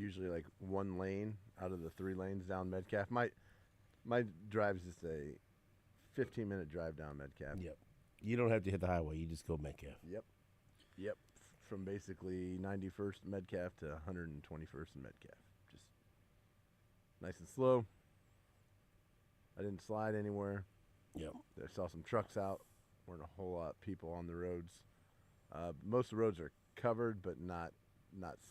usually like one lane out of the 3 lanes down Metcalf. My drive is just a 15-minute drive down Metcalf. Yep. You don't have to hit the highway. You just go Metcalf. Yep. From basically 91st Metcalf to 121st and Metcalf. Just nice and slow. I didn't slide anywhere. Yep. I saw some trucks out. Weren't a whole lot of people on the roads. Most of the roads are covered, but not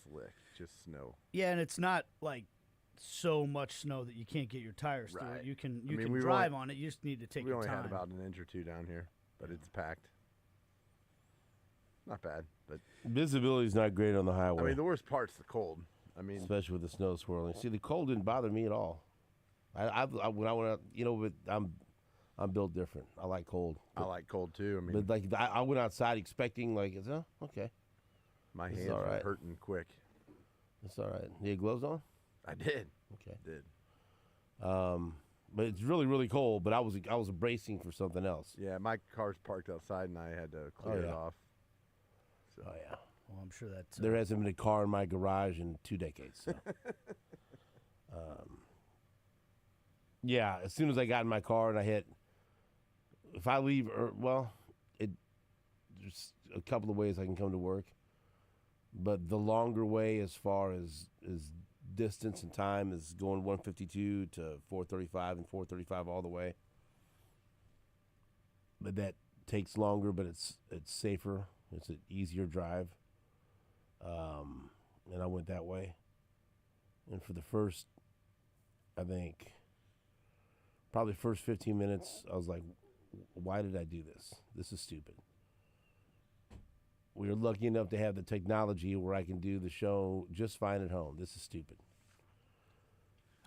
slick, just snow. Yeah, and it's not like so much snow that you can't get your tires through Right. it. You can we drive on it. You just need to take We your only time. had about an inch or two down here, but it's packed. Not bad, but Visibility's not great on the highway. I mean the worst part's the cold. I mean, especially with the snow swirling. See, the cold didn't bother me at all. I when I went out, but I'm built different. I like cold. I like cold too. I mean, But like I went outside expecting okay, my It's hands all were right. hurting quick. it's all right. You had gloves on? I did. Okay. Did. But it's really, really cold. But I was bracing for something else. Yeah, my car's parked outside, and I had to clear it off. So. Oh yeah. Well, I'm sure that's There hasn't been a car in my garage in 2 decades. So. Yeah, as soon as I got in my car and I hit, if I leave, there's a couple of ways I can come to work, but the longer way as far as distance and time is going 152 to 435 and 435 all the way. But that takes longer, but it's safer. It's an easier drive. And I went that way. And for the first, I think, probably first 15 minutes, I was like, why did I do this? This is stupid. We are lucky enough to have the technology where I can do the show just fine at home. This is stupid.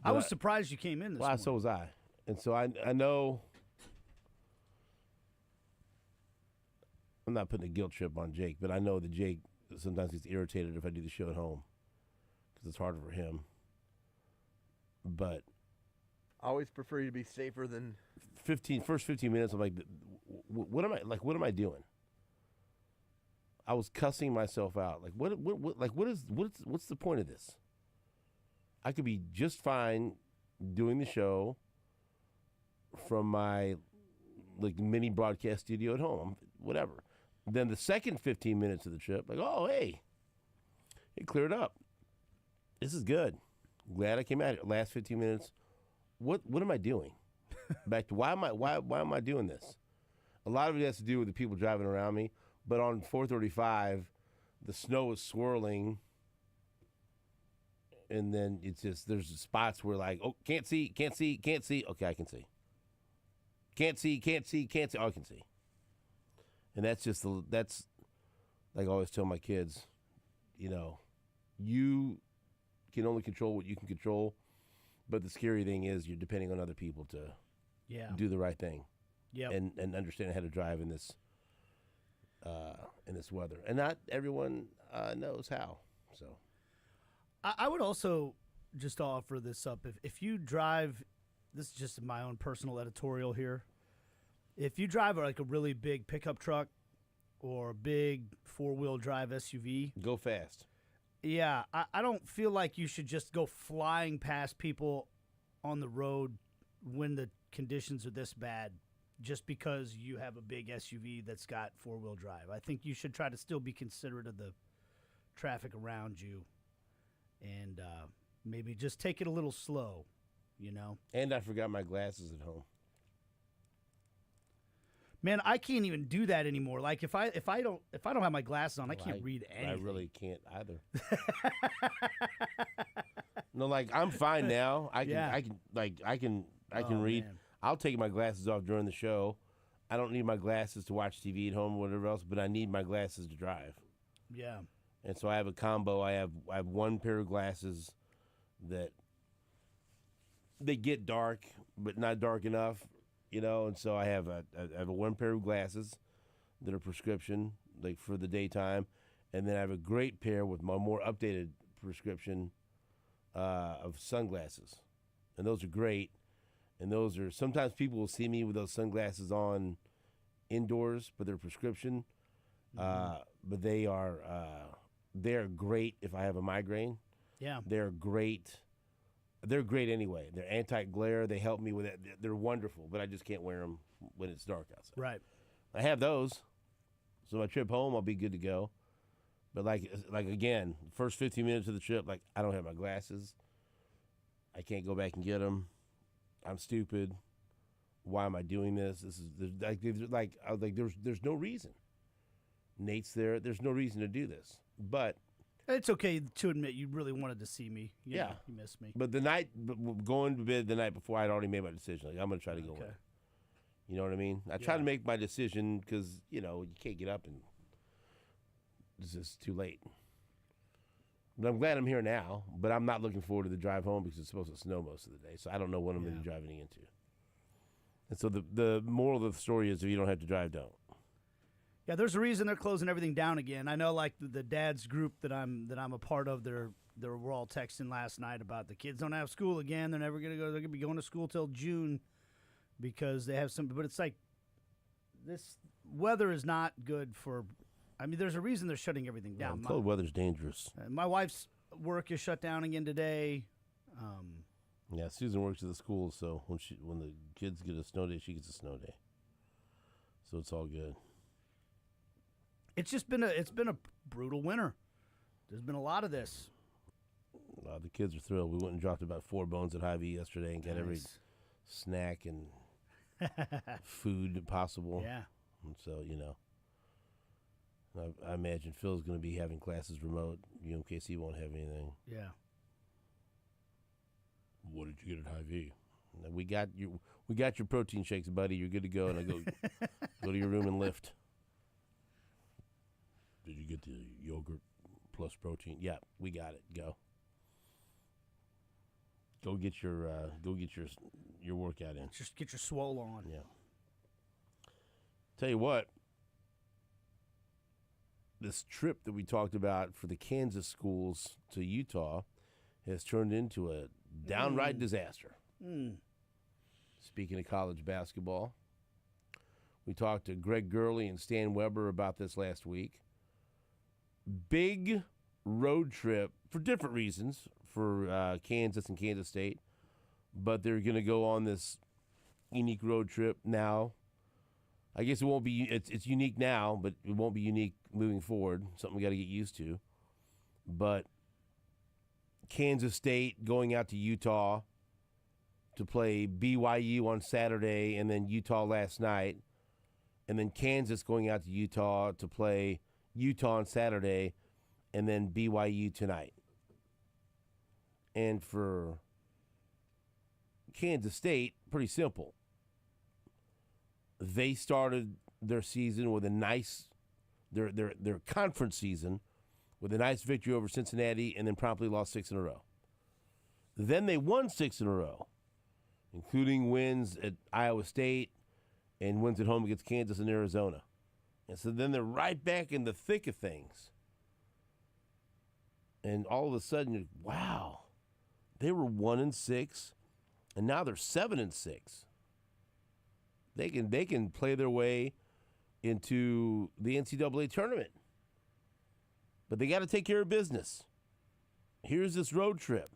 I was surprised you came in this morning. So was I. And so I know, I'm not putting a guilt trip on Jake, but I know that Jake sometimes gets irritated if I do the show at home because it's harder for him. But I always prefer you to be safer than first 15 minutes, I'm like, what am I doing? I was cussing myself out. Like, what's the point of this? I could be just fine doing the show from my mini broadcast studio at home, whatever. Then the second 15 minutes of the trip, oh, hey, it cleared up. This is good. Glad I came out here. Last 15 minutes, what am I doing? Back to why am I doing this? A lot of it has to do with the people driving around me. But on 435, the snow is swirling, and then it's just there's spots where can't see. Okay, I can see. Can't see. Oh, I can see. And that's that's like I always tell my kids, you can only control what you can control, but the scary thing is you're depending on other people to do the right thing. Yeah. And understand how to drive in this weather, and not everyone knows how. So, I would also just offer this up. If you drive, this is just my own personal editorial here. If you drive a really big pickup truck or a big 4-wheel drive SUV, go fast. Yeah, I don't feel like you should just go flying past people on the road when the conditions are this bad just because you have a big SUV that's got 4-wheel drive. I think you should try to still be considerate of the traffic around you and maybe just take it a little slow, And I forgot my glasses at home. Man, I can't even do that anymore. Like if I don't have my glasses on, I can't read anything. I really can't either. No, I'm fine now. I can read. Man. I'll take my glasses off during the show. I don't need my glasses to watch TV at home or whatever else, but I need my glasses to drive. Yeah. And so I have a combo. I have one pair of glasses that they get dark, but not dark enough, And so I have a one pair of glasses that are prescription, for the daytime, and then I have a great pair with my more updated prescription of sunglasses, and those are great. And those are sometimes people will see me with those sunglasses on indoors, but they're prescription. But they're great if I have a migraine. Yeah. They're great. They're great anyway. They're anti-glare. They help me with it. They're wonderful, but I just can't wear them when it's dark outside. Right. I have those, so my trip home, I'll be good to go. But like again, first 15 minutes of the trip, like I don't have my glasses. I can't go back and get them. I'm stupid. Why am I doing this? This is there's no reason. Nate's there. There's no reason to do this, but. It's okay to admit you really wanted to see me. You know, you missed me. But going to bed the night before, I'd already made my decision. Like, I'm going to try to go in. You know what I mean? I try to make my decision because, you can't get up and it's just too late. But I'm glad I'm here now, but I'm not looking forward to the drive home because it's supposed to snow most of the day, so I don't know what I'm going to be driving into. And so the moral of the story is if you don't have to drive, don't. Yeah, there's a reason they're closing everything down again. I know, like the dad's group that I'm a part of. They were all texting last night about the kids don't have school again. They're never gonna go. They're gonna be going to school till June because they have some. But it's like this weather is not good for. I mean, there's a reason they're shutting everything down. Cold weather's dangerous. My wife's work is shut down again today. Yeah, Susan works at the school, so when the kids get a snow day, she gets a snow day. So it's all good. It's been a brutal winter. There's been a lot of this. The kids are thrilled. We went and dropped about 4 bones at Hy-Vee yesterday and got every snack and food possible. Yeah. And so, I imagine Phil's going to be having classes remote. UMKC won't have anything. Yeah. What did you get at Hy-Vee? We got your protein shakes, buddy. You're good to go. And I go to your room and lift. Did you get the yogurt plus protein? Yeah, we got it. Go get your workout in. Just get your swole on. Yeah. Tell you what, this trip that we talked about for the Kansas schools to Utah has turned into a downright disaster. Speaking of college basketball, we talked to Greg Gurley and Stan Weber about this last week. Big road trip for different reasons for Kansas and Kansas State, but they're going to go on this unique road trip now. I guess it won't be. It's unique now, but it won't be unique moving forward. Something we got to get used to. But Kansas State going out to Utah to play BYU on Saturday, and then Utah last night, and then Kansas going out to Utah to play Utah on Saturday, and then BYU tonight. And for Kansas State, pretty simple. They started their season with a nice, their conference season with a nice victory over Cincinnati, and then promptly lost 6 in a row. Then they won 6 in a row, including wins at Iowa State and wins at home against Kansas and Arizona. And so then they're right back in the thick of things. And all of a sudden, wow, they were 1-6, and now they're 7-6. They can play their way into the NCAA tournament. But they got to take care of business. Here's this road trip.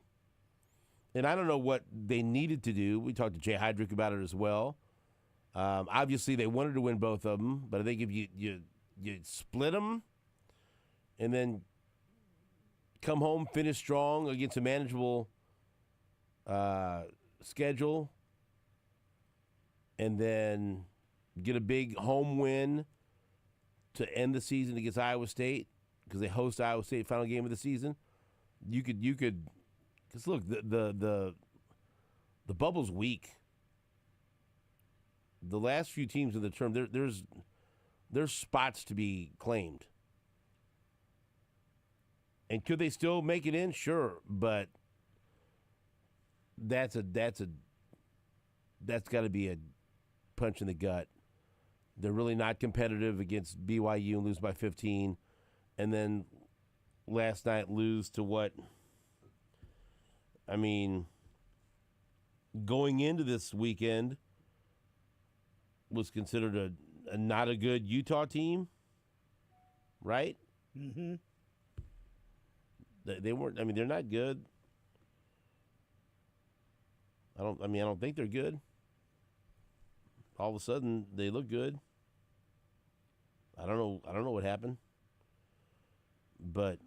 And I don't know what they needed to do. We talked to Jay Heydrich about it as well. Obviously, they wanted to win both of them, but I think if you split them and then come home, finish strong against a manageable schedule, and then get a big home win to end the season against Iowa State, because they host Iowa State final game of the season, you could because look, the bubble's weak. The last few teams in the term, there's spots to be claimed. And could they still make it in? Sure, but that's got to be a punch in the gut. They're really not competitive against BYU and lose by 15, and then last night lose to what? I mean, going into this weekend was considered a not a good Utah team, right? Mm-hmm. They weren't. I mean, they're not good. I don't think they're good. All of a sudden, they look good. I don't know what happened. But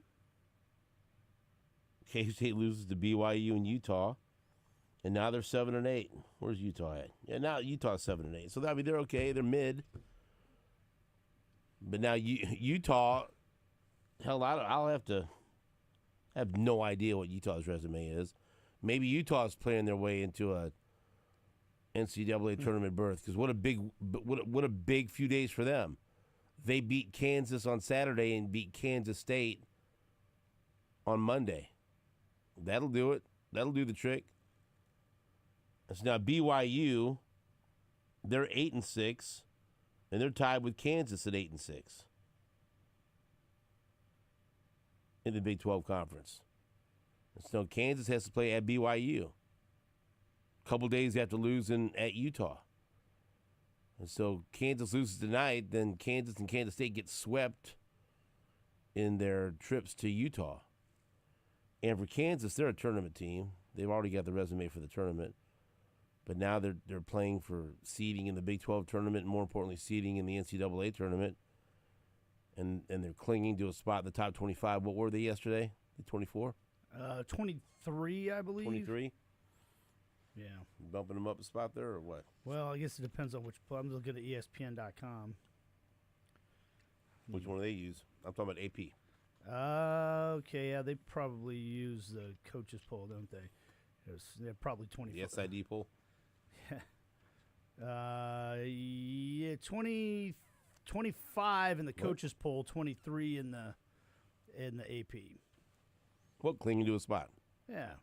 K-State loses to BYU and Utah, and now they're 7-8. Where's Utah at? Yeah, now Utah's 7-8. So they're okay. They're mid. But now Utah, hell, I'll have no idea what Utah's resume is. Maybe Utah's playing their way into a NCAA tournament berth, because what a big few days for them. They beat Kansas on Saturday and beat Kansas State on Monday. That'll do it. That'll do the trick. So now BYU, they're 8-6, and they're tied with Kansas at 8-6 in the Big 12 Conference. So Kansas has to play at BYU. A couple days after losing at Utah. And so Kansas loses tonight, then Kansas and Kansas State get swept in their trips to Utah. And for Kansas, they're a tournament team. They've already got the resume for the tournament. But now they're playing for seeding in the Big 12 tournament, and more importantly, seeding in the NCAA tournament. And they're clinging to a spot in the top 25. What were they yesterday? 24? 23, I believe. 23? Yeah. Bumping them up a spot there or what? Well, I guess it depends on which. I'm looking at ESPN.com. Which one do they use? I'm talking about AP. Okay, yeah, they probably use the coaches poll, don't they? They're probably 20. The SID poll? Yeah, 20, 25 in the coaches poll, 23 in the AP. What, clinging to a spot? Yeah.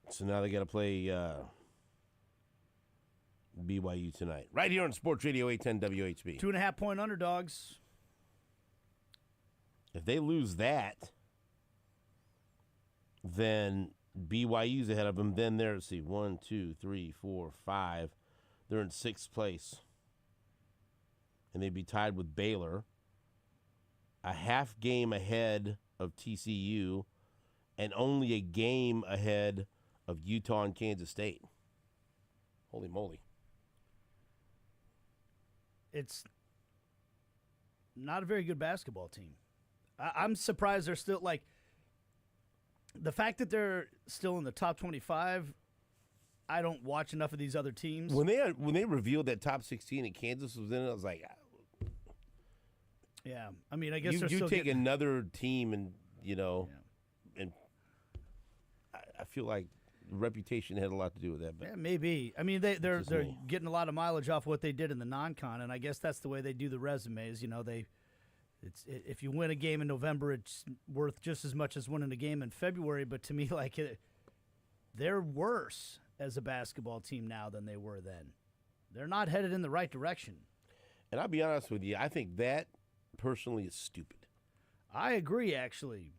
So now they got to play BYU tonight. Right here on Sports Radio 810 WHB. 2.5-point underdogs. If they lose that, then BYU's ahead of them. Then they're, let's see, 1, 2, 3, 4, 5. They're in 6th place. And they'd be tied with Baylor, a half game ahead of TCU, and only a game ahead of Utah and Kansas State. Holy moly. It's not a very good basketball team. I'm surprised they're still, like, the fact that they're still in the top 25, I don't watch enough of these other teams. When they revealed that top 16 and Kansas was in it, I was like, yeah. I mean, I guess you still take another team and, and I feel like reputation had a lot to do with that. But yeah, maybe. I mean, they're getting a lot of mileage off what they did in the non-con, and I guess that's the way they do the resumes. If you win a game in November, it's worth just as much as winning a game in February. But to me, they're worse as a basketball team now than they were then. They're not headed in the right direction. And I'll be honest with you, I think that personally is stupid. I agree, actually,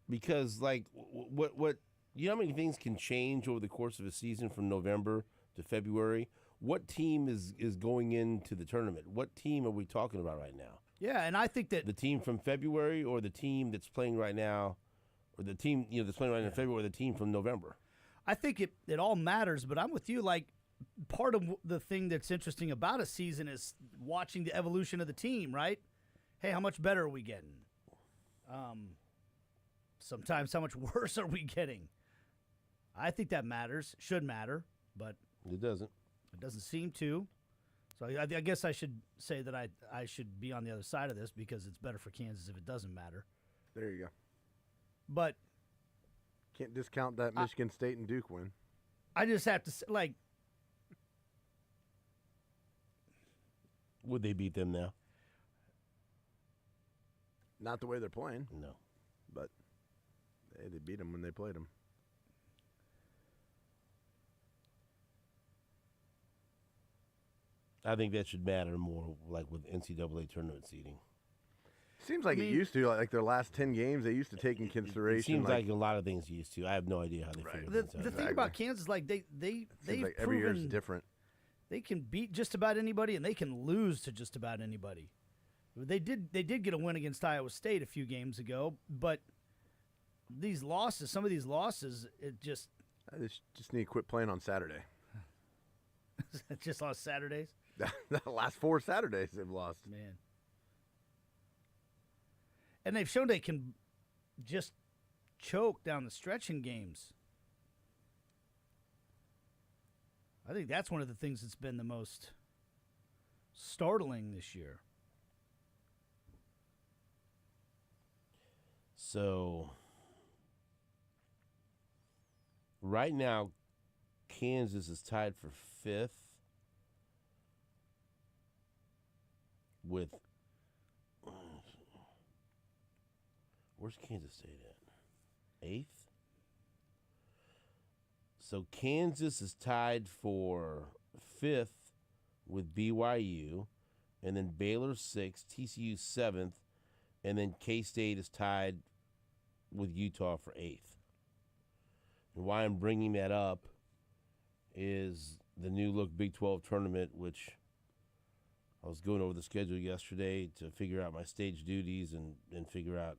because what you know how many things can change over the course of a season from November to February? What team is going into the tournament? What team are we talking about right now? Yeah, and I think that the team from February or the team that's playing right now, or the team that's playing right now in February, or the team from November? I think it all matters, but I'm with you. Like, part of the thing that's interesting about a season is watching the evolution of the team, right? Hey, how much better are we getting? Sometimes how much worse are we getting? I think that matters, should matter, but it doesn't. It doesn't seem to. So I guess I should say that I should be on the other side of this because it's better for Kansas if it doesn't matter. There you go. But can't discount that Michigan State and Duke win. I just have to say, like, would they beat them now? Not the way they're playing. No. But they beat them when they played them. I think that should matter more, like with NCAA tournament seeding. Seems like it used to. Like their last 10 games, they used to take in consideration. It seems like a lot of things used to. I have no idea how they figure this out. The thing about Kansas, like they've like every year is different. They can beat just about anybody, and they can lose to just about anybody. They did get a win against Iowa State a few games ago, but these losses, some of these losses, it just I just need to quit playing on Saturday. just lost Saturdays. The last 4 Saturdays they've lost. Man. And they've shown they can just choke down the stretch in games. I think that's one of the things that's been the most startling this year. So, right now, Kansas is tied for 5th with. Where's Kansas State at? 8th? So, Kansas is tied for 5th with BYU, and then Baylor 6th, TCU 7th, and then K-State is tied with Utah for 8th. And why I'm bringing that up is the new look Big 12 tournament, which I was going over the schedule yesterday to figure out my stage duties and figure out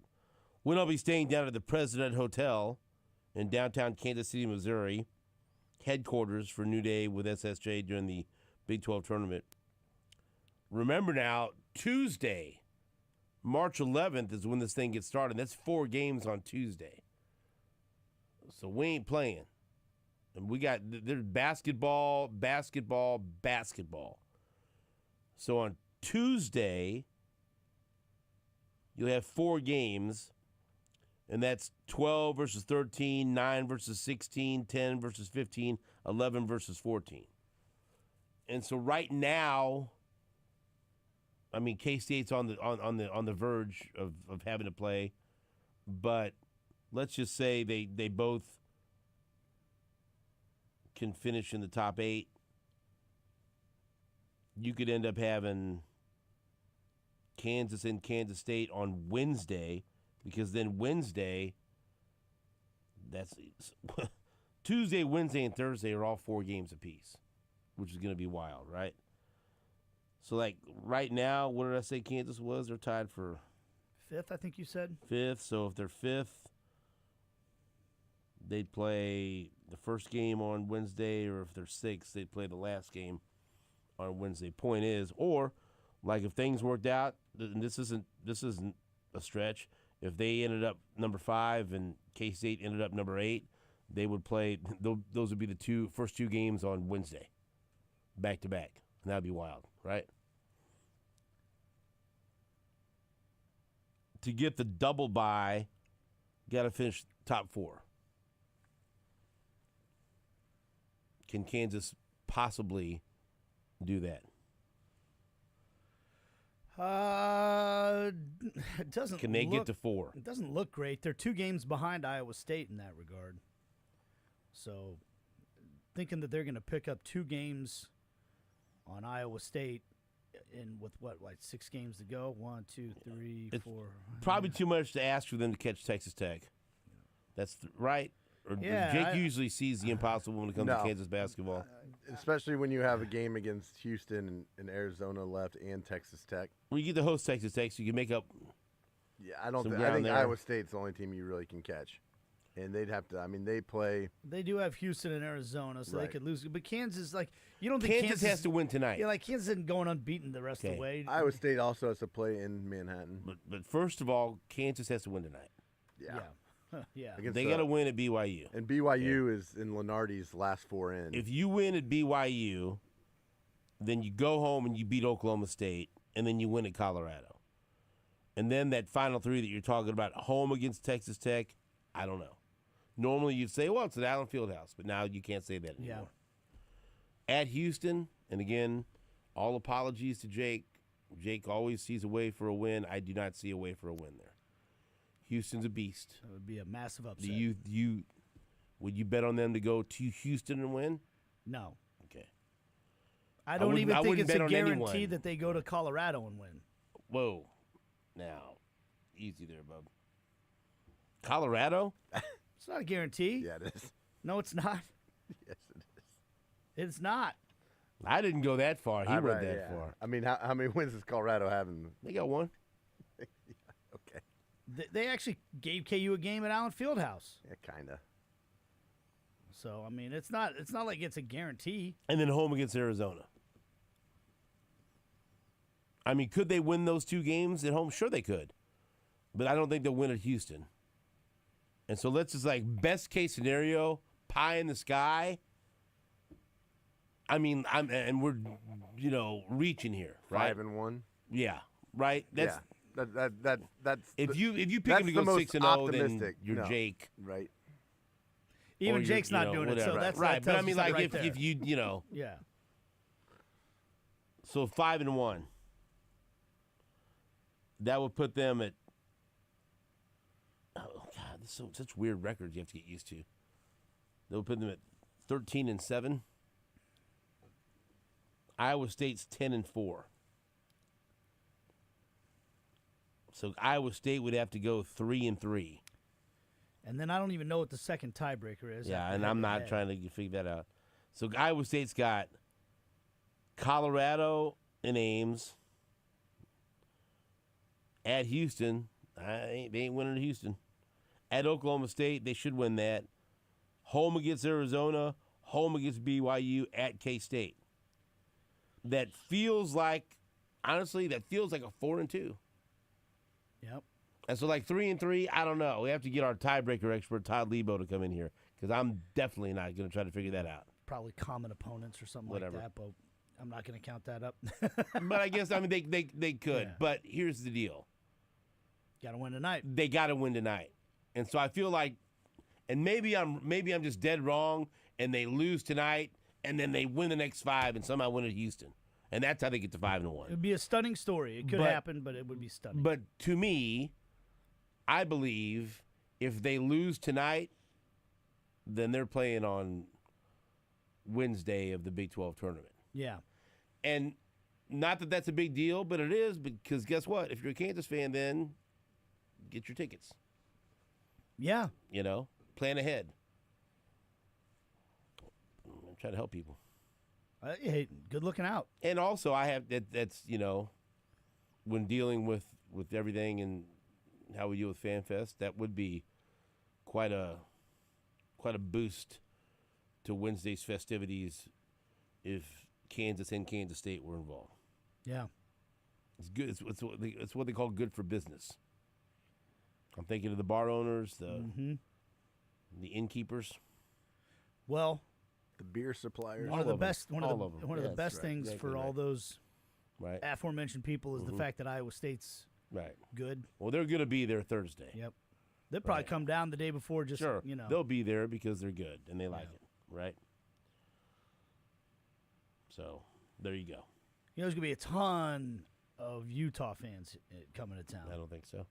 when I'll be staying down at the President Hotel in downtown Kansas City, Missouri, headquarters for New Day with SSJ during the Big 12 tournament. Remember now, Tuesday, March 11th is when this thing gets started. That's 4 games on Tuesday. So we ain't playing. And we got, there's basketball. So on Tuesday, you'll have 4 games, and that's 12 versus 13, 9 versus 16, 10 versus 15, 11 versus 14. And so right now, I mean, K-State's on the verge of having to play, but let's just say they both can finish in the top 8. You could end up having Kansas and Kansas State on Wednesday, because then Wednesday, that's Tuesday, Wednesday, and Thursday are all 4 games apiece, which is going to be wild, right? So, like, right now, what did I say Kansas was? They're tied for 5th, I think you said. 5th. So if they're 5th, they'd play the first game on Wednesday, or if they're 6th, they'd play the last game on Wednesday. Point is, or like if things worked out, and this isn't a stretch, if they ended up number 5 and K-State ended up number 8, they would play. Those would be the first two games on Wednesday, back to back, and that'd be wild, right? To get the double bye, got to finish top 4. Can Kansas possibly do that? It doesn't. Can they get to 4? It doesn't look great. They're 2 games behind Iowa State in that regard. So, thinking that they're going to pick up 2 games on Iowa State, and with like 6 games to go, 1, 2, 3, 4. Probably too much to ask for them to catch Texas Tech. That's right. Or Jake usually sees the impossible when it comes to Kansas basketball. Especially when you have a game against Houston and Arizona left and Texas Tech. Well, you get to host Texas Tech, so you can make up. Yeah, I think Iowa State's the only team you really can catch. And they'd have to, I mean, they play. They do have Houston and Arizona, so Right. they could lose. But Kansas, like, you don't think Kansas has to win tonight. Yeah, like Kansas isn't going unbeaten the rest of the way. Iowa State also has to play in Manhattan. But first of all, Kansas has to win tonight. Yeah. Yeah. Against They got to win at BYU. And BYU is in Lenardi's last 4 in. If you win at BYU, then you go home and you beat Oklahoma State, and then you win at Colorado. And then that final 3 that you're talking about, home against Texas Tech, I don't know. Normally you'd say, well, it's at Allen Fieldhouse, but now you can't say that anymore. Yeah. At Houston, and again, all apologies to Jake. Jake always sees a way for a win. I do not see a way for a win there. Houston's a beast. It would be a massive upset. Would you bet on them to go to Houston and win? No. Okay. I don't even think it's a guarantee that they go to Colorado and win. Whoa. Now, easy there, bub. Colorado? It's not a guarantee. Yeah, it is. No, it's not. Yes, it is. It's not. I didn't go that far. He went that far. I mean, how many wins does Colorado have? They got one. Okay. They actually gave KU a game at Allen Fieldhouse. Yeah, kind of. So I mean, it's not like it's a guarantee. And then home against Arizona. I mean, could they win those 2 games at home? Sure they could. But I don't think they'll win at Houston. And so let's just best case scenario, pie in the sky. I mean, we're reaching here, right? 5-1. Yeah, right. That's that's if you pick that's him to the go most 6-0, then optimistic. you're No. Jake. Right. Even Or Jake's not doing it, so whatever. that's right. that But I tells mean, you something like right if there. you Yeah. so 5-1, that would put them at. Oh God, this is such weird records you have to get used to. That would put them at 13-7. Iowa State's 10-4. So Iowa State would have to go 3-3. And then I don't even know what the second tiebreaker is. Yeah, after and I'm not head-to-head. trying to figure that out. So Iowa State's got Colorado and Ames at Houston. They ain't winning at Houston. At Oklahoma State, they should win that. Home against Arizona. Home against BYU. At K-State. That feels like, honestly, that feels like a 4-2. Yep. And so 3-3, I don't know. We have to get our tiebreaker expert, Todd Lebo, to come in here because I'm definitely not going to try to figure that out. Probably common opponents or something Whatever. like that, but I'm not going to count that up. But I guess, they could. Yeah. But here's the deal. Got to win tonight. They got to win tonight. And so I feel like, and maybe I'm just dead wrong, and they lose tonight, and then they win the next 5 and somehow win at Houston. And that's how they get to 5-1. It would be a stunning story. It could happen, but it would be stunning. But to me, I believe if they lose tonight, then they're playing on Wednesday of the Big 12 tournament. yeah. And not that that's a big deal, but it is because guess what? If you're a Kansas fan, then get your tickets. Yeah. Plan ahead. I'm trying to help people. Hey, good looking out. And also, I have that's when dealing with everything and how we deal with FanFest, that would be quite a boost to Wednesday's festivities if Kansas and Kansas State were involved. Yeah. It's good. It's what they call good for business. I'm thinking of the bar owners, the innkeepers. Well, The beer suppliers. one of the of them. best one All of of the them. one of the Yes, best right. things Exactly for all right. those Right. aforementioned people is the fact that Iowa State's Right. good. Well, they're going to be there Thursday. Yep. They'll probably Right. come down the day before just, Sure. you know. They'll be there because they're good and they like it. Right. So there you go. There's going to be a ton of Utah fans coming to town. I don't think so.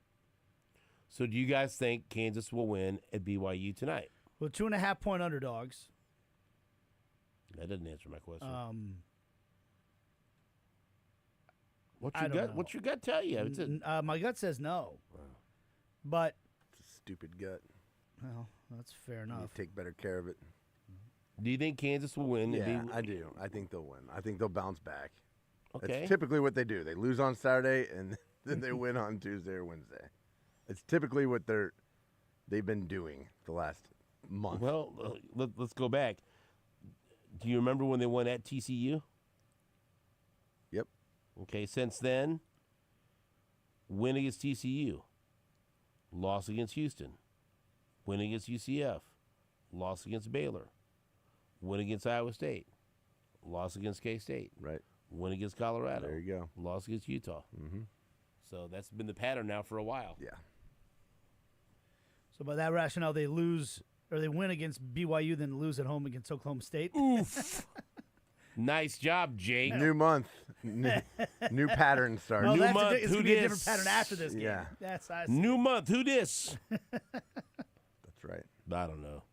So do you guys think Kansas will win at BYU tonight? Well, 2.5-point underdogs. That doesn't answer my question. I don't know. What's your gut tell you? It's My gut says no. But, It's a stupid gut. well, that's fair You enough. take better care of it. do you think Kansas will win? at Yeah, BYU? I do. I think they'll win. I think they'll bounce back. Okay. That's typically what they do. They lose on Saturday and then they win on Tuesday or Wednesday. It's typically what they've been doing the last month. Well, let's go back. Do you remember when they won at TCU? Yep. Okay, since then, win against TCU, loss against Houston, win against UCF, loss against Baylor, win against Iowa State, loss against K-State, Right. win against Colorado, There you go. loss against Utah. Mm-hmm. So that's been the pattern now for a while. Yeah. So by that rationale, they lose or they win against BYU, then lose at home against Oklahoma State. Oof. Nice job, Jake. New month. New pattern starts. No, New that's month, it's who going to be a dis? different pattern after this game. Yeah. That's I see. New month. Who dis? That's right. I don't know.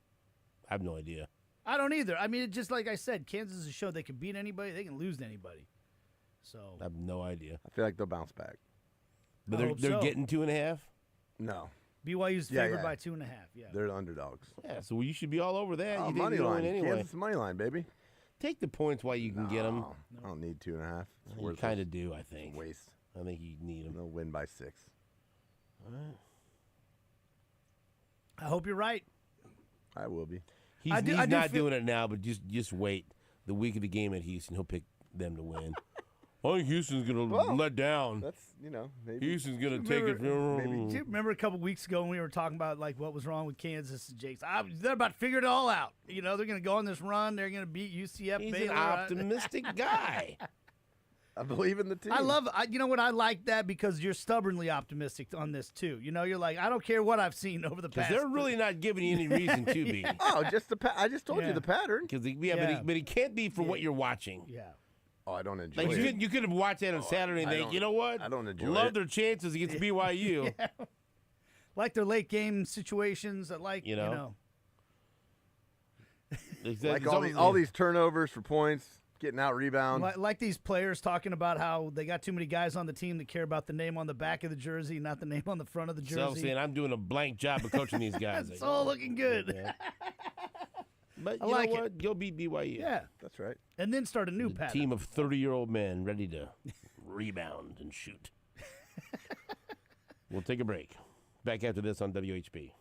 I have no idea. I don't either. I mean, it just like I said, Kansas has showed they can beat anybody, they can lose to anybody. So I have no idea. I feel like they'll bounce back. But I they're hope they're so. getting 2.5. No. BYU's Yeah, favored yeah. by 2.5. Yeah. They're the underdogs. Yeah, so you should be all over that. Oh, you think money you're line. going anyway. Kansas money line, baby. Take the points while you can get them. No, I don't need 2.5. It's You worthless. kind of do, I It's think. a waste. I think you need them. They'll win by 6. All right. I hope you're right. I will be. He's I do not feel- doing it now, but just wait. The week of the game at Houston, he'll pick them to win. I think Houston's going to let down. That's, maybe. Houston's going to take it. Do you remember a couple weeks ago when we were talking about like what was wrong with Kansas and Jake's? They're about to figure it all out. They're going to go on this run. They're going to beat UCF. He's Baylor. an optimistic guy. I believe in the team. I love. You know what? I like that because you're stubbornly optimistic on this too. You're like, I don't care what I've seen over the Because past. they're really not giving you any reason to be. Oh, just I just told Yeah. you the pattern. Because Yeah. but he can't be for what you're watching. Yeah. Oh, I don't enjoy Like it. you could have watched that on Saturday and I think, don't- you know what? I don't enjoy Love it. their chances against BYU. Like their late game situations. That like You know? It's Like almost- all these turnovers for points, getting out rebound. Like these players talking about how they got too many guys on the team that care about the name on the back of the jersey, not the name on the front of the Self jersey. saying, I'm doing a blank job of coaching these guys. It's all looking good. Yeah. But I you like know it. what? Go beat BYU. Yeah. That's right. And then start a new pattern. Team of 30-year-old men ready to rebound and shoot. We'll take a break. Back after this on WHB.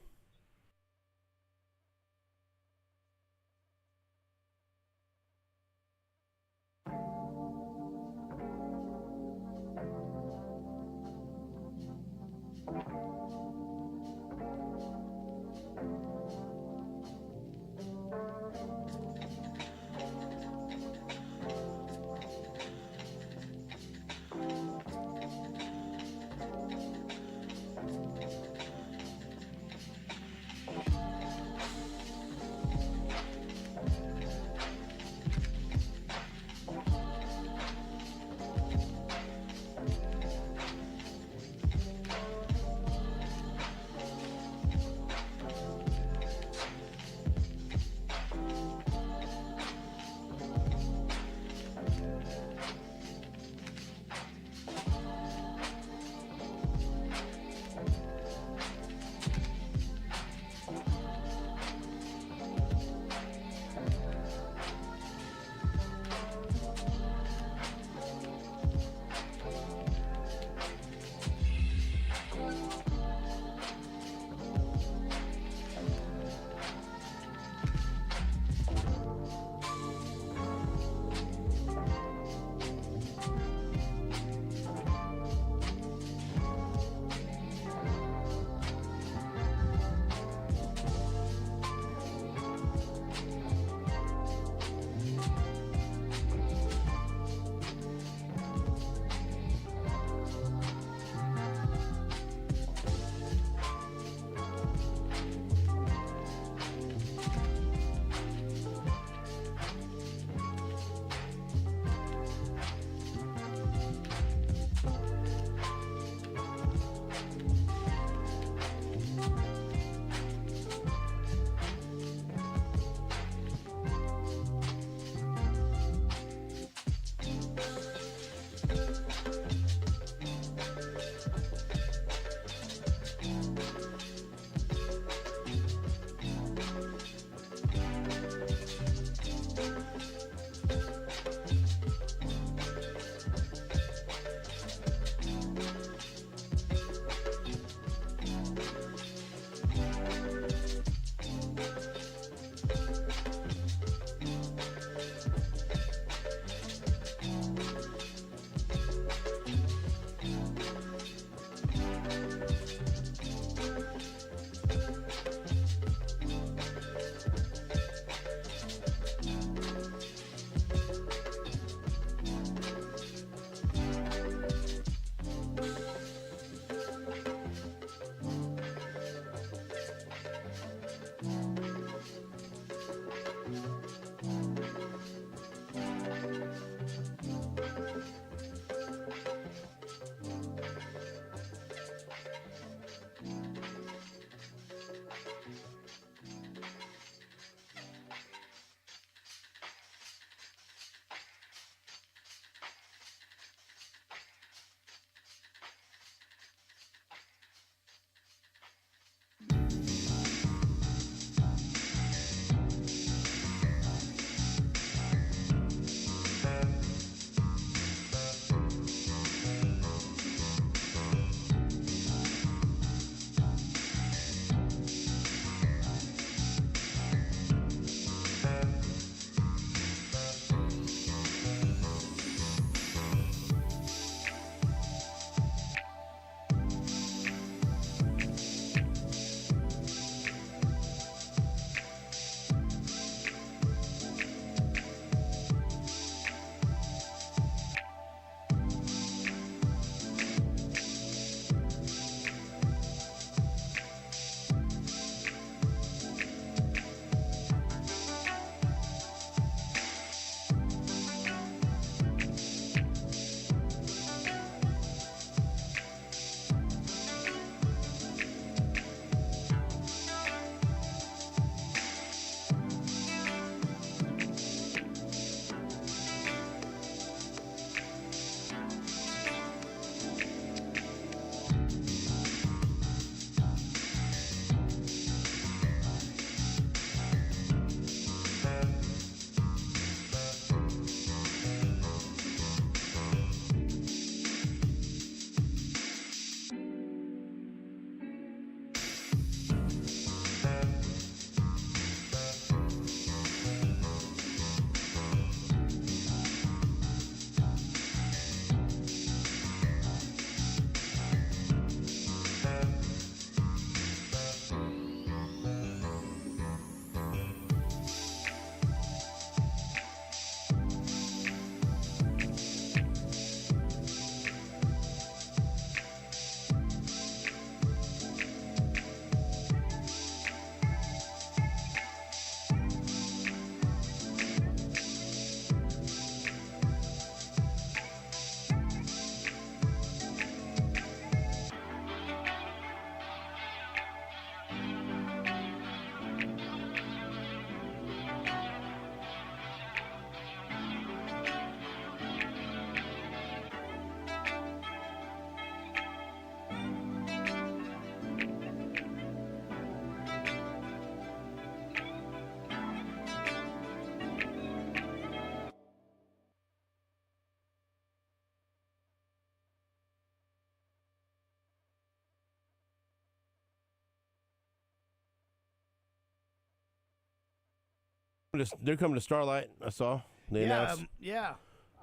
They're coming to Starlight. I saw they announced yeah.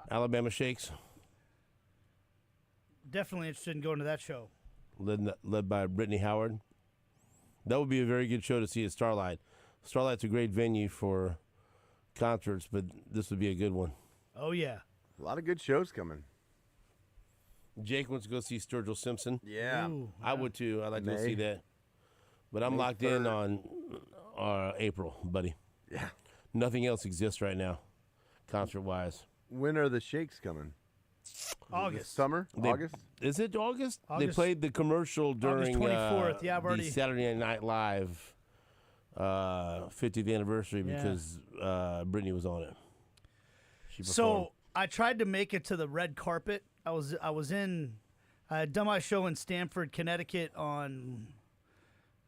Alabama Shakes, Definitely interested in going to that show. led by Brittany Howard. That would be a very good show to see at Starlight. Starlight's a great venue for concerts, but this would be a good one. Oh yeah. A lot of good shows coming. Jake wants to go see Sturgill Simpson. Yeah. Ooh, I would too. I'd like to go May. see that. But I'm May locked in 3rd. on April, buddy. Yeah. Nothing else exists right now, concert-wise. When are the Shakes coming? August. Summer? They- August? Is it August? They August- played the commercial during 24th. Yeah, I've the already- Saturday Night Live 50th anniversary Yeah. because Brittany was on it. She performed. So I tried to make it to the red carpet. I had done my show in Stamford, Connecticut on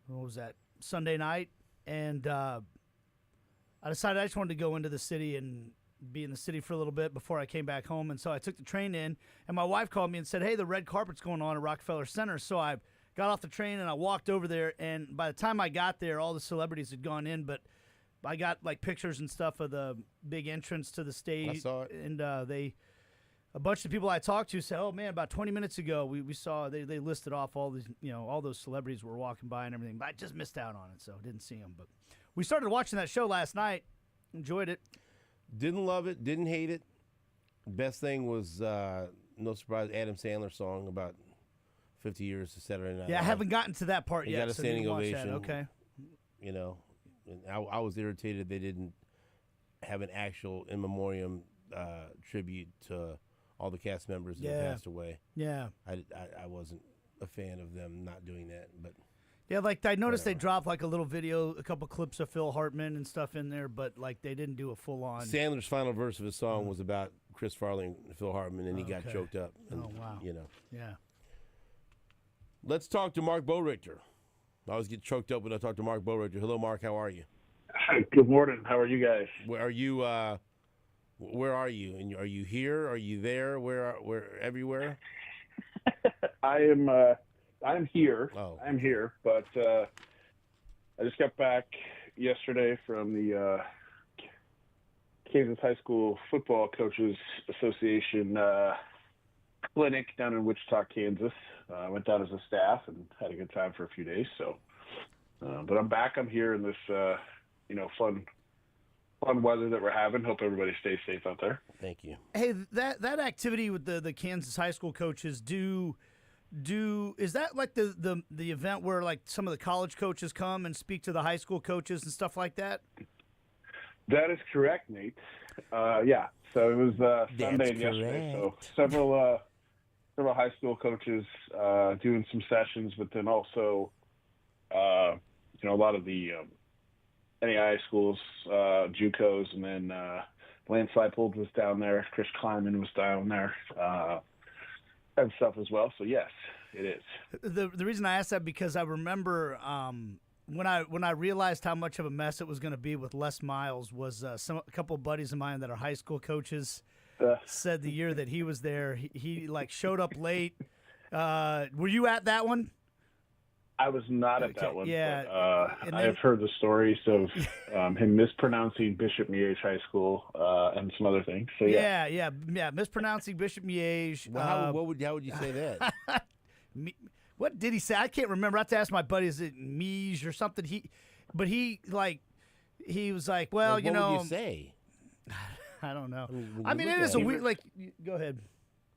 what was that, Sunday night, and I decided I just wanted to go into the city and be in the city for a little bit before I came back home. And so I took the train in, and my wife called me and said, "Hey, the red carpet's going on at Rockefeller Center." So I got off the train and I walked over there, and by the time I got there, all the celebrities had gone in, but I got like pictures and stuff of the big entrance to the stage. I saw it. And a bunch of people I talked to said, "Oh man, about 20 minutes ago, we saw they listed off all these, all those celebrities were walking by and everything, but I just missed out on it, so didn't see them." But we started watching that show last night, enjoyed it. Didn't love it, didn't hate it. Best thing was, no surprise, Adam Sandler song about 50 years of Saturday Night Yeah, I Live. haven't gotten to that part He yet. got a so didn't standing watch that. ovation. Okay. And I was irritated they didn't have an actual in memoriam tribute to all the cast members that Yeah. passed away. Yeah. I wasn't a fan of them not doing that, but Yeah, like I noticed they Whatever. dropped like a little video, a couple clips of Phil Hartman and stuff in there, but like they didn't do a full on. Sandler's final verse of his song was about Chris Farley and Phil Hartman, and he got Okay. choked up. And, Oh, wow. Yeah. Let's talk to Mark Bowrichter. I always get choked up when I talk to Mark Bowrichter. Hello, Mark. How are you? Hi, good morning. How are you guys? Where are you? Where are you? And are you here? Are you there? Where everywhere? I'm here. Oh. I'm here, but I just got back yesterday from the Kansas High School Football Coaches Association clinic down in Wichita, Kansas. I went down as a staff and had a good time for a few days. So, but I'm back. I'm here in this, fun weather that we're having. Hope everybody stays safe out there. Thank you. Hey, that activity with the Kansas high school coaches is that like the event where like some of the college coaches come and speak to the high school coaches and stuff like that? That is correct, Nate. Yeah. So it was Sunday and yesterday. So several high school coaches doing some sessions, but then also, a lot of the NAIA schools, JUCOs, and then Lance Leipold was down there. Chris Kleiman was down there. And stuff as well. So yes, it is. The reason I asked that because I remember when I realized how much of a mess it was going to be with Les Miles was a couple of buddies of mine that are high school coaches said the year that he was there he like showed up late. Were you at that one? I was not at Okay, that one. yeah, But, and I then- have heard the stories of him mispronouncing Bishop Miege High School and some other things. So Yeah, mispronouncing Bishop Miege. Well, how would you say that? What did he say? I can't remember. I have to ask my buddy. Is it Miege or something? He was like, well, Like, what would you say? I don't know. when I you mean, look it is at a it. weird. Like, go ahead,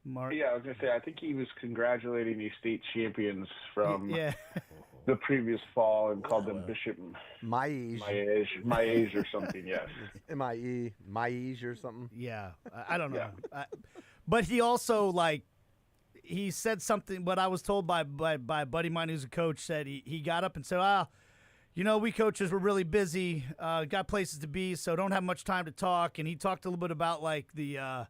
Mark. Yeah, I was gonna say I think he was congratulating the state champions from Yeah. the previous fall and called them Bishop Miege. Miege or something. Yes. M-I-E. Miege or something. Yeah, I don't know. But he also he said something. What I was told by a buddy of mine who's a coach said he got up and said, we coaches were really busy, got places to be, so don't have much time to talk. And he talked a little bit about like the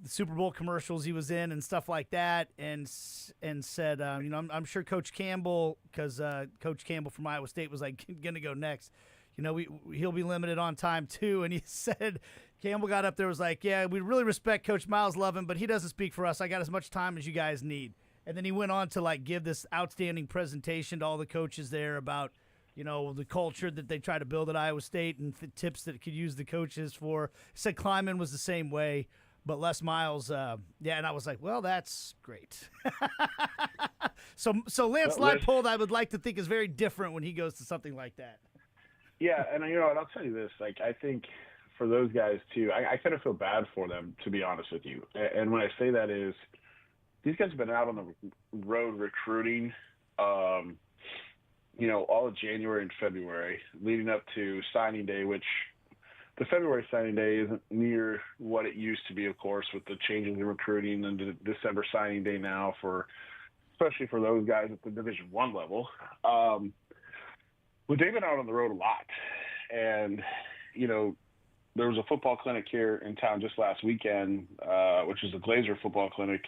Super Bowl commercials he was in and stuff like that, and said, I'm sure Coach Campbell, because Coach Campbell from Iowa State was like going to go next. He'll be limited on time too. And he said, Campbell got up there, was like, yeah, we really respect Coach Miles, love him, but he doesn't speak for us. I got as much time as you guys need. And then he went on to like give this outstanding presentation to all the coaches there about the culture that they try to build at Iowa State and the tips that it could use the coaches for. He said Kleiman was the same way, but Les Miles, and I was like, well, that's great. So Lance Leipold, I would like to think, is very different when he goes to something like that. Yeah, and and I'll tell you this, I think for those guys too, I kind of feel bad for them, to be honest with you. And when I say that is, these guys have been out on the road recruiting, all of January and February, leading up to signing day, which the February signing day isn't near what it used to be, of course, with the changes in recruiting and the December signing day now, especially for those guys at the Division I level. But they've been out on the road a lot. And, there was a football clinic here in town just last weekend, which is the Glazer football clinic,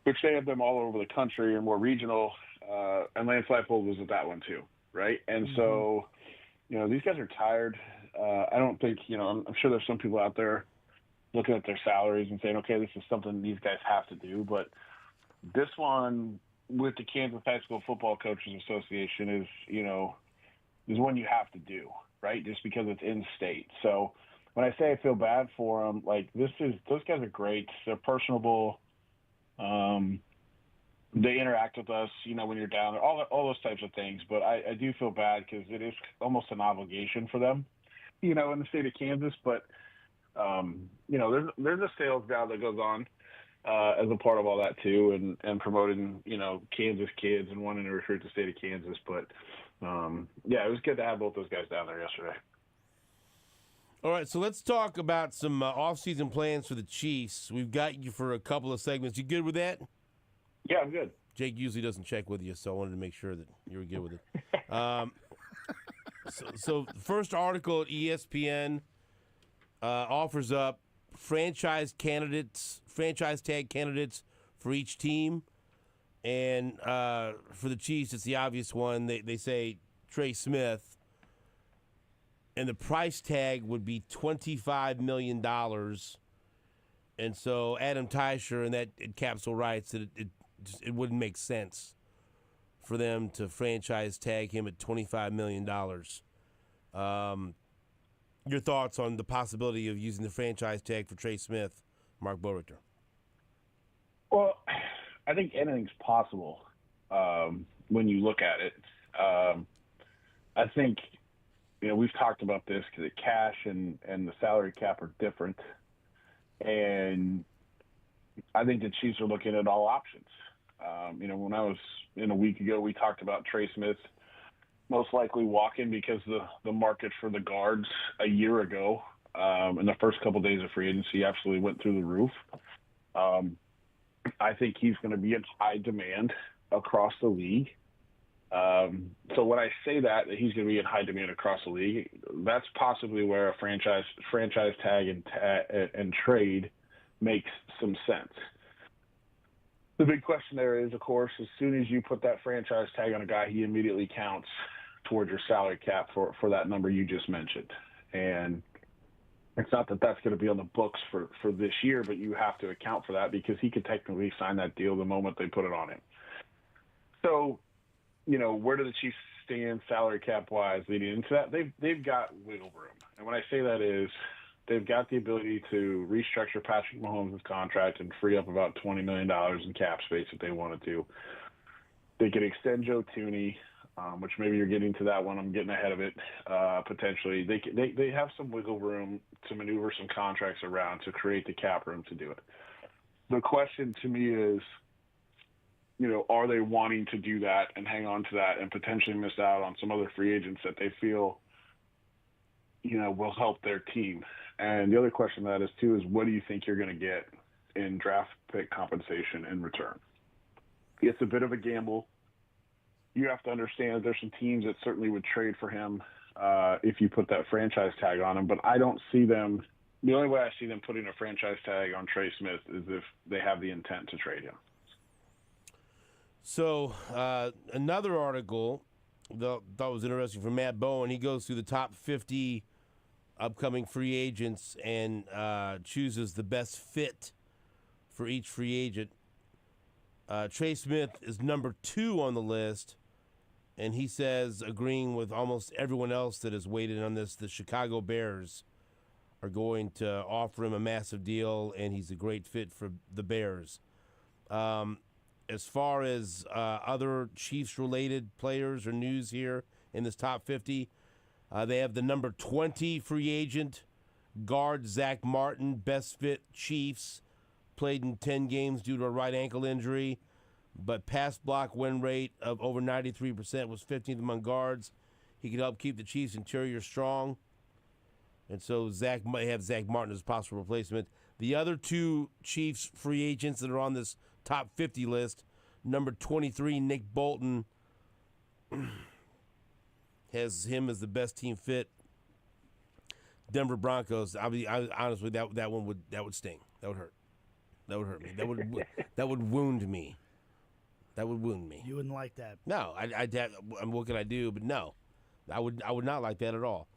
which they have them all over the country and more regional. And Lance Leipold was at that one too, right? And so, these guys are tired. I don't think, I'm sure there's some people out there looking at their salaries and saying, okay, this is something these guys have to do. But this one with the Kansas High School Football Coaches Association is one you have to do, right? Just because it's in state. So when I say I feel bad for them, those guys are great. They're personable. They interact with us, when you're down there, all those types of things. But I do feel bad because it is almost an obligation for them, in the state of Kansas. But, there's a sales job that goes on as a part of all that too, and promoting, Kansas kids and wanting to recruit the state of Kansas. But, it was good to have both those guys down there yesterday. All right, so let's talk about some off-season plans for the Chiefs. We've got you for a couple of segments. You good with that? Yeah, I'm good. Jake usually doesn't check with you, so I wanted to make sure that you were good with it. So first article at ESPN offers up franchise tag candidates for each team. And for the Chiefs, it's the obvious one. They say Trey Smith. And the price tag would be $25 million. And so Adam Teicher and that capsule writes that it wouldn't make sense for them to franchise tag him at $25 million. Your thoughts on the possibility of using the franchise tag for Trey Smith, Mark Borichter? Well, I think anything's possible when you look at it. I think, we've talked about this because the cash and the salary cap are different. And I think the Chiefs are looking at all options. When I was in a week ago, we talked about Trey Smith most likely walking because the market for the guards a year ago in the first couple of days of free agency absolutely went through the roof. I think he's going to be in high demand across the league. So when I say that he's going to be in high demand across the league, that's possibly where a franchise tag and trade makes some sense. The big question there is, of course, as soon as you put that franchise tag on a guy, he immediately counts towards your salary cap for that number you just mentioned. And it's not that that's going to be on the books for this year, but you have to account for that because he could technically sign that deal the moment they put it on him. So, where do the Chiefs stand salary cap wise leading into that? They've got wiggle room. And when I say that is they've got the ability to restructure Patrick Mahomes' contract and free up about $20 million in cap space if they wanted to. They could extend Joe Thuney, which maybe you're getting to that one. I'm getting ahead of it potentially. They have some wiggle room to maneuver some contracts around to create the cap room to do it. The question to me is, are they wanting to do that and hang on to that and potentially miss out on some other free agents that they feel, will help their team? And the other question to that is, too, is what do you think you're going to get in draft pick compensation in return? It's a bit of a gamble. You have to understand that there's some teams that certainly would trade for him if you put that franchise tag on him, but I don't see them. The only way I see them putting a franchise tag on Trey Smith is if they have the intent to trade him. So another article that thought was interesting from Matt Bowen. He goes through the top 50 upcoming free agents and chooses the best fit for each free agent. Trey Smith is number 2 on the list, and he says, agreeing with almost everyone else that has weighed in on this, the Chicago Bears are going to offer him a massive deal, and he's a great fit for the Bears. As far as other Chiefs-related players or news here in this top 50, they have the number 20 free agent, guard Zach Martin, best fit Chiefs, played in 10 games due to a right ankle injury, but pass block win rate of over 93%, was 15th among guards. He could help keep the Chiefs' interior strong. And so Zach might have Zach Martin as a possible replacement. The other two Chiefs free agents that are on this top 50 list, number 23, Nick Bolton, has him as the best team fit. Denver Broncos. Honestly, that one would sting. That would hurt. That would hurt me. That would wound me. That would wound me. You wouldn't like that. No, what can I do? But no, I would not like that at all.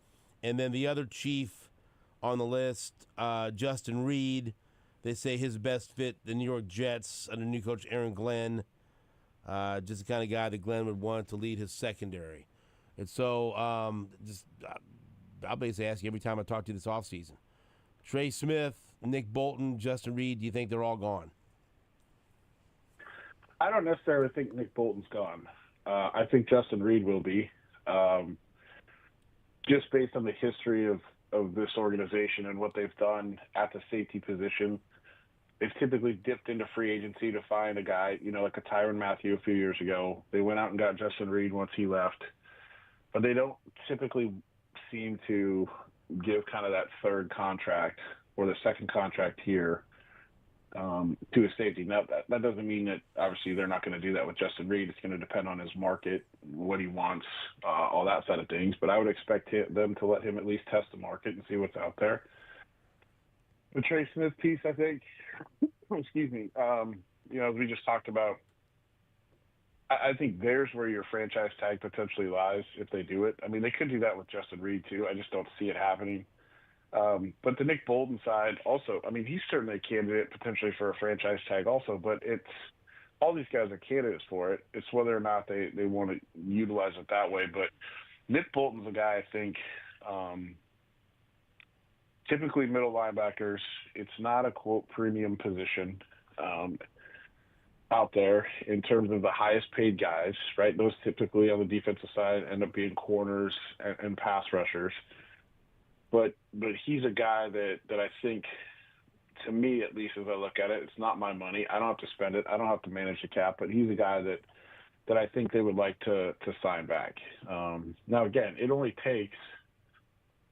And then the other Chief on the list, Justin Reed. They say his best fit, the New York Jets under new coach Aaron Glenn. Just the kind of guy that Glenn would want to lead his secondary. And so I'll basically ask you every time I talk to you this offseason. Trey Smith, Nick Bolton, Justin Reed, do you think they're all gone? I don't necessarily think Nick Bolton's gone. I think Justin Reed will be. Just based on the history of this organization and what they've done at the safety position, they've typically dipped into free agency to find a guy, like a Tyrann Mathieu a few years ago. They went out and got Justin Reed once he left. But they don't typically seem to give kind of that third contract or the second contract here to a safety. Now, that doesn't mean that obviously they're not going to do that with Justin Reed. It's going to depend on his market, what he wants, all that side of things. But I would expect them to let him at least test the market and see what's out there. The Trey Smith piece, I think, excuse me, as we just talked about, I think there's where your franchise tag potentially lies if they do it. I mean, they could do that with Justin Reed too. I just don't see it happening. But the Nick Bolton side also, I mean, he's certainly a candidate potentially for a franchise tag also, but it's all these guys are candidates for it. It's whether or not they want to utilize it that way. But Nick Bolton's a guy, I think, typically middle linebackers, it's not a, quote, premium position out there in terms of the highest paid guys, right? Those typically on the defensive side end up being corners and pass rushers. But he's a guy that I think, to me at least as I look at it, it's not my money. I don't have to spend it. I don't have to manage the cap. But he's a guy that I think they would like to sign back. Now, again, it only takes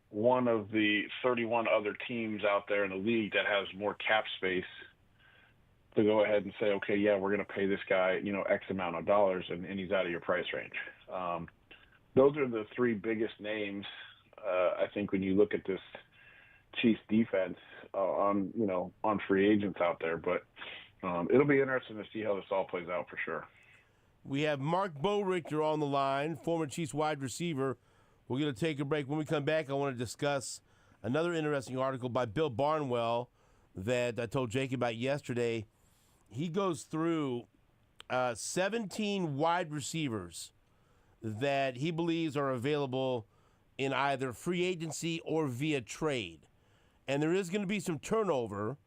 one of the 31 other teams out there in the league that has more cap space to go ahead and say, okay, yeah, we're going to pay this guy, X amount of dollars, and he's out of your price range. Those are the three biggest names, I think, when you look at this Chiefs defense on free agents out there. But it'll be interesting to see how this all plays out for sure. We have Mark Bowrichter on the line, former Chiefs wide receiver. We're going to take a break. When we come back, I want to discuss another interesting article by Bill Barnwell that I told Jake about yesterday. He goes through 17 wide receivers that he believes are available in either free agency or via trade. And there is going to be some turnover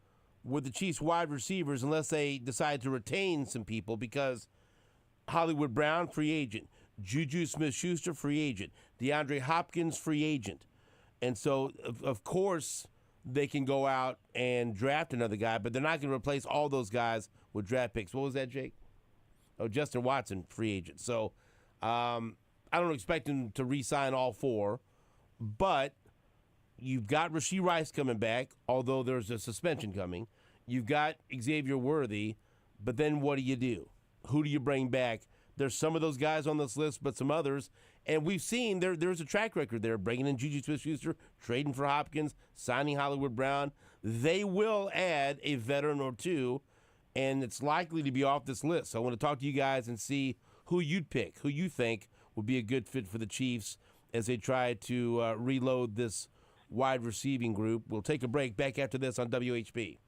with the Chiefs wide receivers unless they decide to retain some people, because Hollywood Brown, free agent. Juju Smith-Schuster, free agent. DeAndre Hopkins, free agent. And so, of course, they can go out and draft another guy, but they're not going to replace all those guys with draft picks. What was that, Jake? Oh, Justin Watson, free agent. So I don't expect him to re-sign all four, but you've got Rashee Rice coming back, although there's a suspension coming. You've got Xavier Worthy, but then what do? Who do you bring back? There's some of those guys on this list, but some others. And we've seen there's a track record there, bringing in Juju Smith-Schuster, trading for Hopkins, signing Hollywood Brown. They will add a veteran or two, and it's likely to be off this list. So I want to talk to you guys and see who you'd pick, who you think would be a good fit for the Chiefs as they try to reload this wide receiving group. We'll take a break. Back after this on WHB.